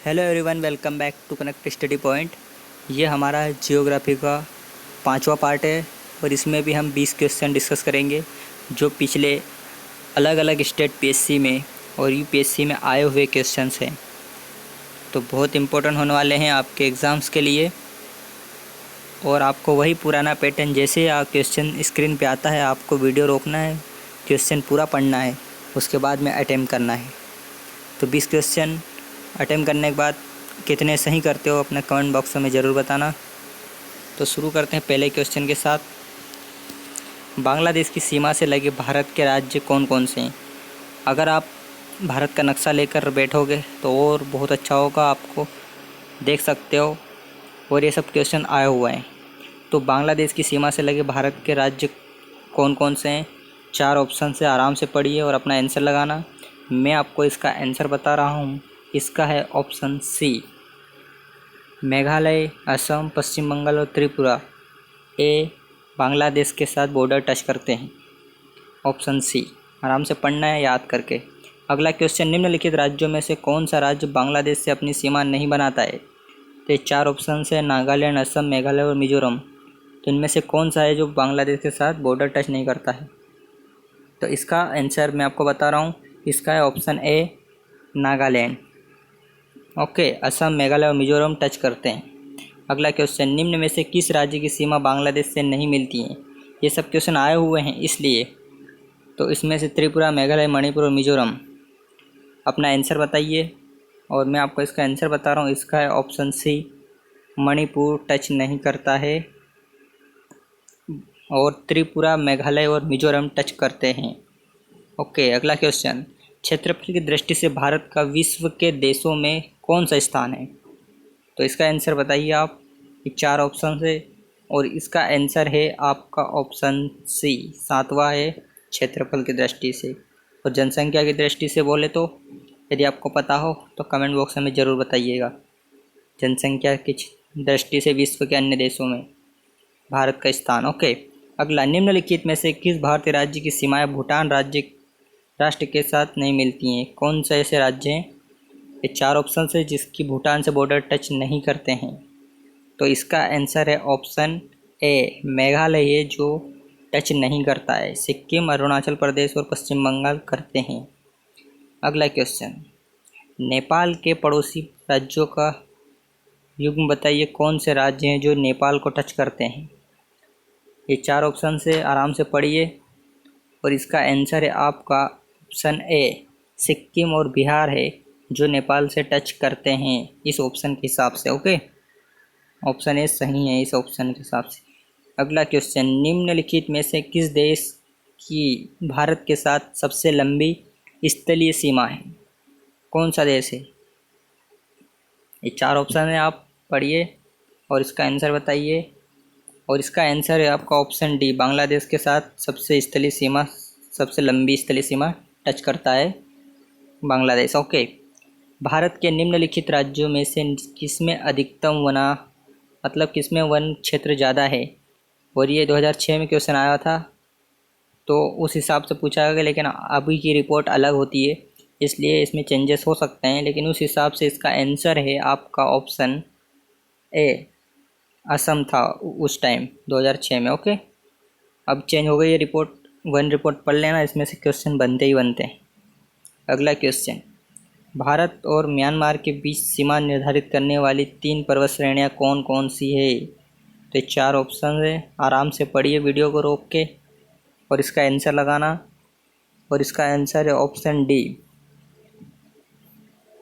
Hello everyone, welcome back to connect study point. ये हमारा geography का 5वां पार्ट है और इसमें भी हम 20 क्वेश्चन डिस्कस करेंगे जो पिछले अलग अलग स्टेट पीएससी में और यूपीएससी में आए हुए क्वेश्चंस हैं। तो बहुत इम्पोर्टेंट होने वाले हैं आपके एग्ज़ाम्स के लिए। और आपको वही पुराना पैटर्न, जैसे क्वेश्चन स्क्रीन पे आता है आपको वीडियो रोकना है, क्वेश्चन पूरा पढ़ना है, उसके बाद में अटेम्प्ट करना है। तो 20 क्वेश्चन अटेम्प्ट करने के बाद कितने सही करते हो अपने कमेंट बॉक्स में ज़रूर बताना। तो शुरू करते हैं पहले क्वेश्चन के साथ। बांग्लादेश की सीमा से लगे भारत के राज्य कौन कौन से हैं? अगर आप भारत का नक्शा लेकर बैठोगे तो और बहुत अच्छा होगा, आपको देख सकते हो। और ये सब क्वेश्चन आए हुए हैं। तो बांग्लादेश की सीमा से लगे भारत के राज्य कौन कौन से हैं? 4 ऑप्शन से आराम से पढ़िए और अपना आंसर लगाना। मैं आपको इसका आंसर बता रहा हूँ। इसका है ऑप्शन सी, मेघालय, असम, पश्चिम बंगाल और त्रिपुरा। ए बांग्लादेश के साथ बॉर्डर टच करते हैं। ऑप्शन सी, आराम से पढ़ना है याद करके। अगला क्वेश्चन, निम्नलिखित राज्यों में से कौन सा राज्य बांग्लादेश से अपनी सीमा नहीं बनाता है? तो 4 ऑप्शन है, नागालैंड, असम, मेघालय और मिजोरम। तो इनमें से कौन सा है जो बांग्लादेश के साथ बॉर्डर टच नहीं करता है? तो इसका आंसर मैं आपको बता रहा हूँ। इसका है option A, Nagaland. Okay, Assam, Meghalaya और मिजोरम टच करते हैं। अगला क्वेश्चन, निम्न में से किस राज्य की सीमा बांग्लादेश से नहीं मिलती है? ये सब क्वेश्चन आए हुए हैं इसलिए। तो इसमें से त्रिपुरा, मेघालय, मणिपुर और मिजोरम। अपना आंसर बताइए और मैं आपको इसका आंसर बता रहा हूँ। इसका है ऑप्शन सी, मणिपुर टच नहीं करता है और त्रिपुरा, मेघालय और मिजोरम टच करते हैं। ओके, अगला क्वेश्चन, क्षेत्रफल की दृष्टि से भारत का विश्व के देशों में कौन सा स्थान है? तो इसका आंसर बताइए आप। 4 ऑप्शन है और इसका आंसर है आपका ऑप्शन सी, 7वां है क्षेत्रफल की दृष्टि से। और जनसंख्या की दृष्टि से बोले तो यदि आपको पता हो तो कमेंट बॉक्स में ज़रूर बताइएगा। जनसंख्या की दृष्टि से विश्व के अन्य देशों में भारत का स्थान। ओके, अगला, निम्नलिखित में से किस भारतीय राज्य की सीमाएं भूटान राष्ट्र के साथ नहीं मिलती हैं? कौन से ऐसे राज्य हैं? ये 4 ऑप्शन है जिसकी भूटान से बॉर्डर टच नहीं करते हैं। तो इसका आंसर है ऑप्शन ए, मेघालय है जो टच नहीं करता है। सिक्किम, अरुणाचल प्रदेश और पश्चिम बंगाल करते हैं। अगला क्वेश्चन, नेपाल के पड़ोसी राज्यों का युग्म बताइए। कौन से राज्य हैं जो नेपाल को टच करते हैं? ये 4 ऑप्शन से आराम से पढ़िए और इसका आंसर है आपका ऑप्शन ए, सिक्किम और बिहार है जो नेपाल से टच करते हैं इस ऑप्शन के हिसाब से। ओके, ऑप्शन ए सही है इस ऑप्शन के हिसाब से। अगला क्वेश्चन, निम्नलिखित में से किस देश की भारत के साथ सबसे लंबी स्थलीय सीमा है? कौन सा देश है? ये 4 ऑप्शन है, आप पढ़िए और इसका आंसर बताइए। और इसका आंसर है आपका ऑप्शन डी, बांग्लादेश के साथ सबसे लंबी स्थलीय सीमा टच करता है बांग्लादेश। ओके, भारत के निम्नलिखित राज्यों में से किसमें अधिकतम किसमें वन क्षेत्र ज़्यादा है? और ये 2006 में क्वेश्चन आया था तो उस हिसाब से पूछा गया, लेकिन अभी की रिपोर्ट अलग होती है इसलिए इसमें चेंजेस हो सकते हैं। लेकिन उस हिसाब से इसका आंसर है आपका ऑप्शन ए, असम था उस टाइम 2006 में। ओके, अब चेंज हो गई ये रिपोर्ट। रिपोर्ट पढ़ लेना, इसमें से क्वेश्चन बनते ही बनते हैं। अगला क्वेश्चन, भारत और म्यांमार के बीच सीमा निर्धारित करने वाली 3 पर्वत श्रेणियाँ कौन कौन सी है? तो ये 4 ऑप्शन है, आराम से पढ़िए वीडियो को रोक के और इसका आंसर लगाना। और इसका आंसर है ऑप्शन डी,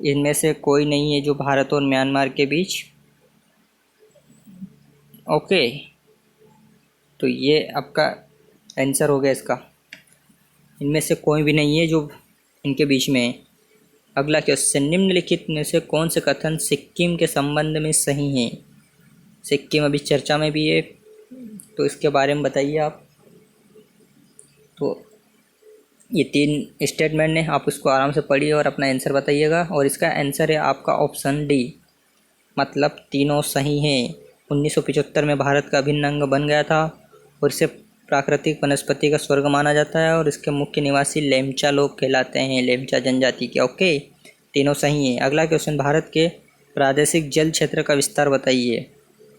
इनमें से कोई नहीं है जो भारत और म्यांमार के बीच। ओके, तो ये आपका आंसर हो गया इसका। इनमें से कोई भी नहीं है जो इनके बीच में है। अगला क्वेश्चन, निम्नलिखित में से कौन से कथन सिक्किम के संबंध में सही हैं? सिक्किम अभी चर्चा में भी है तो इसके बारे में बताइए आप। तो ये 3 स्टेटमेंट है, आप इसको आराम से पढ़िए और अपना आंसर बताइएगा। और इसका आंसर है आपका ऑप्शन डी, मतलब तीनों सही हैं। 1975 में भारत का अभिन्न अंग बन गया था और इसे प्राकृतिक वनस्पति का स्वर्ग माना जाता है और इसके मुख्य निवासी लेमचा लोग कहलाते हैं, लेमचा जनजाति के। ओके, तीनों सही हैं। अगला क्वेश्चन, भारत के प्रादेशिक जल क्षेत्र का विस्तार बताइए।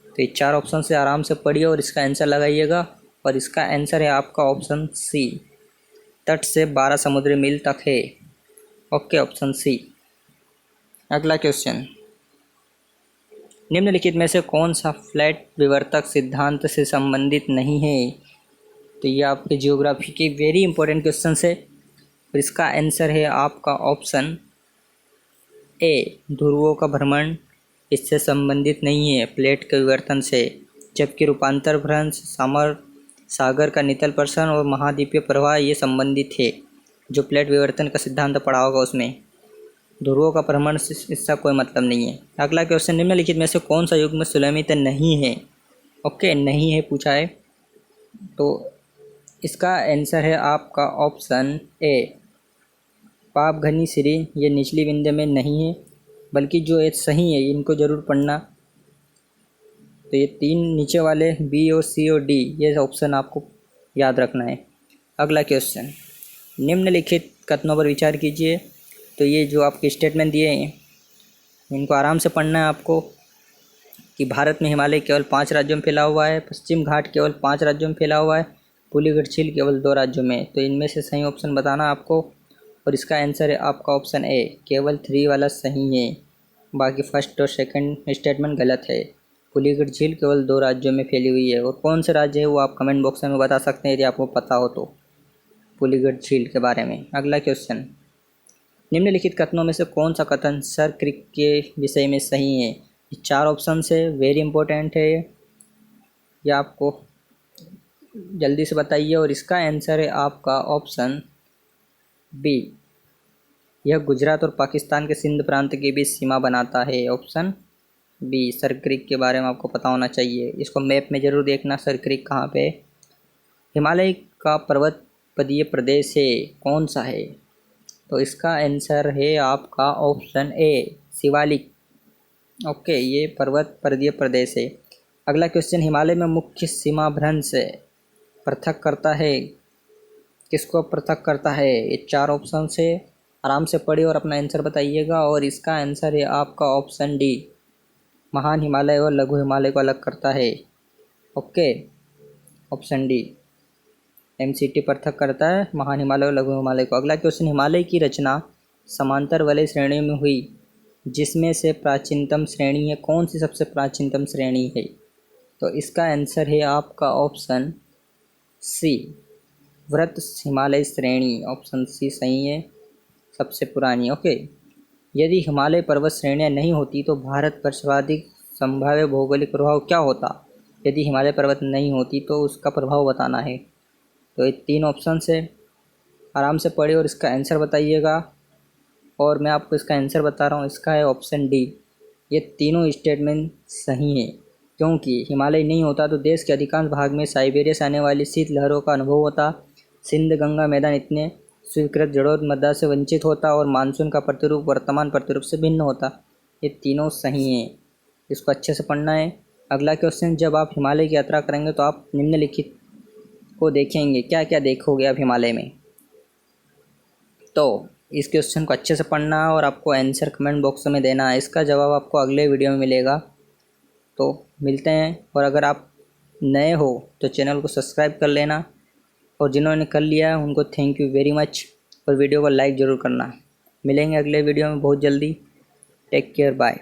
तो ये 4 ऑप्शन से आराम से पढ़िए और इसका आंसर लगाइएगा। और इसका आंसर है आपका ऑप्शन सी, तट से 12 समुद्री मील तक है। Okay, option C. अगला क्वेश्चन, निम्नलिखित में से कौन सा फ्लैट विवर्तक सिद्धांत से संबंधित नहीं है। तो ये आपके जियोग्राफी के वेरी इंपॉर्टेंट क्वेश्चन है और इसका आंसर है आपका ऑप्शन ए, ध्रुवों का भ्रमण इससे संबंधित नहीं है प्लेट के विवर्तन से, जबकि रूपांतर भ्रंश, सागर का नितल प्रसरण और महाद्वीपीय प्रवाह ये संबंधित है। जो प्लेट विवर्तन का सिद्धांत पढ़ा होगा उसमें ध्रुवों का भ्रमण से इसका कोई मतलब नहीं है। अगला क्वेश्चन, निम्नलिखित में से कौन सा युग्म सुलमित नहीं है। ओके, नहीं है पूछा है, तो इसका आंसर है आपका ऑप्शन ए, पापघनी श्री, ये निचली विंध्य में नहीं है, बल्कि जो एक सही है इनको ज़रूर पढ़ना। तो ये 3 नीचे वाले बी और सी और डी ये ऑप्शन आपको याद रखना है। अगला क्वेश्चन, निम्नलिखित कथनों पर विचार कीजिए। तो ये जो आपके स्टेटमेंट दिए हैं इनको आराम से पढ़ना है आपको कि भारत में हिमालय केवल 5 राज्यों में फैला हुआ है, पश्चिम घाट केवल 5 राज्यों में फैला हुआ है, पुलिगढ़ झील केवल 2 राज्यों में। तो इनमें से सही ऑप्शन बताना आपको और इसका आंसर है आपका ऑप्शन ए, केवल 3 वाला सही है, बाकी फर्स्ट और सेकंड स्टेटमेंट गलत है। पुलिगढ़ झील केवल 2 राज्यों में फैली हुई है और कौन से राज्य है वो आप कमेंट बॉक्स में बता सकते हैं यदि आपको पता हो तो पुलिगढ़ झील के बारे में। अगला क्वेश्चन, निम्नलिखित कथनों में से कौन सा कथन सर क्रिक के विषय में सही है। ये 4 ऑप्शन से वेरी इंपॉर्टेंट है, ये आपको जल्दी से बताइए और इसका आंसर है आपका ऑप्शन बी, यह गुजरात और पाकिस्तान के सिंध प्रांत के बीच सीमा बनाता है। ऑप्शन बी, सर क्रिक के बारे में आपको पता होना चाहिए, इसको मैप में ज़रूर देखना सर क्रिक कहाँ पे। हिमालय का पर्वत पदीय प्रदेश है, कौन सा है। तो इसका आंसर है आपका ऑप्शन ए, शिवालिक। ओके, ये पर्वत पर्वतीय प्रदेश है। अगला क्वेश्चन, हिमालय में मुख्य सीमा भ्रंश पृथक करता है, किसको पृथक करता है। ये 4 ऑप्शन से आराम से पढ़िए और अपना आंसर बताइएगा और इसका आंसर है आपका ऑप्शन डी, महान हिमालय और लघु हिमालय को अलग करता है। ओके, ऑप्शन डी, MCT पृथक करता है महान हिमालय और लघु हिमालय को। अगला क्वेश्चन, हिमालय की रचना समांतर वलय श्रेणियों में हुई, जिसमें से प्राचीनतम श्रेणी है, कौन सी सबसे प्राचीनतम श्रेणी है। तो इसका आंसर है आपका ऑप्शन सी, व्रत हिमालय श्रेणी। ऑप्शन सी सही है, सबसे पुरानी। ओके, यदि हिमालय पर्वत श्रेणियाँ नहीं होती तो भारत पर सर्वाधिक संभाव्य भौगोलिक प्रभाव क्या होता। यदि हिमालय पर्वत नहीं होती तो उसका प्रभाव बताना है। तो ये 3 ऑप्शन से आराम से पढ़िए और इसका आंसर बताइएगा और मैं आपको इसका आंसर बता रहा हूँ, इसका है ऑप्शन डी, ये तीनों स्टेटमेंट सही हैं, क्योंकि हिमालय नहीं होता तो देश के अधिकांश भाग में साइबेरिया से आने वाली शीत लहरों का अनुभव होता, सिंध गंगा मैदान इतने स्वीकृत जड़ोत्मदा से वंचित होता और मानसून का प्रतिरूप वर्तमान प्रतिरूप से भिन्न होता। ये तीनों सही हैं, इसको अच्छे से पढ़ना है। अगला क्वेश्चन, जब आप हिमालय की यात्रा करेंगे तो आप निम्नलिखित को देखेंगे, क्या क्या देखोगे आप हिमालय में। तो इस क्वेश्चन को अच्छे से पढ़ना और आपको आंसर कमेंट बॉक्स में देना है, इसका जवाब आपको अगले वीडियो में मिलेगा। तो मिलते हैं, और अगर आप नए हो तो चैनल को सब्सक्राइब कर लेना और जिन्होंने कर लिया है उनको थैंक यू वेरी मच, और वीडियो को लाइक ज़रूर करना। मिलेंगे अगले वीडियो में बहुत जल्दी। Take care, bye.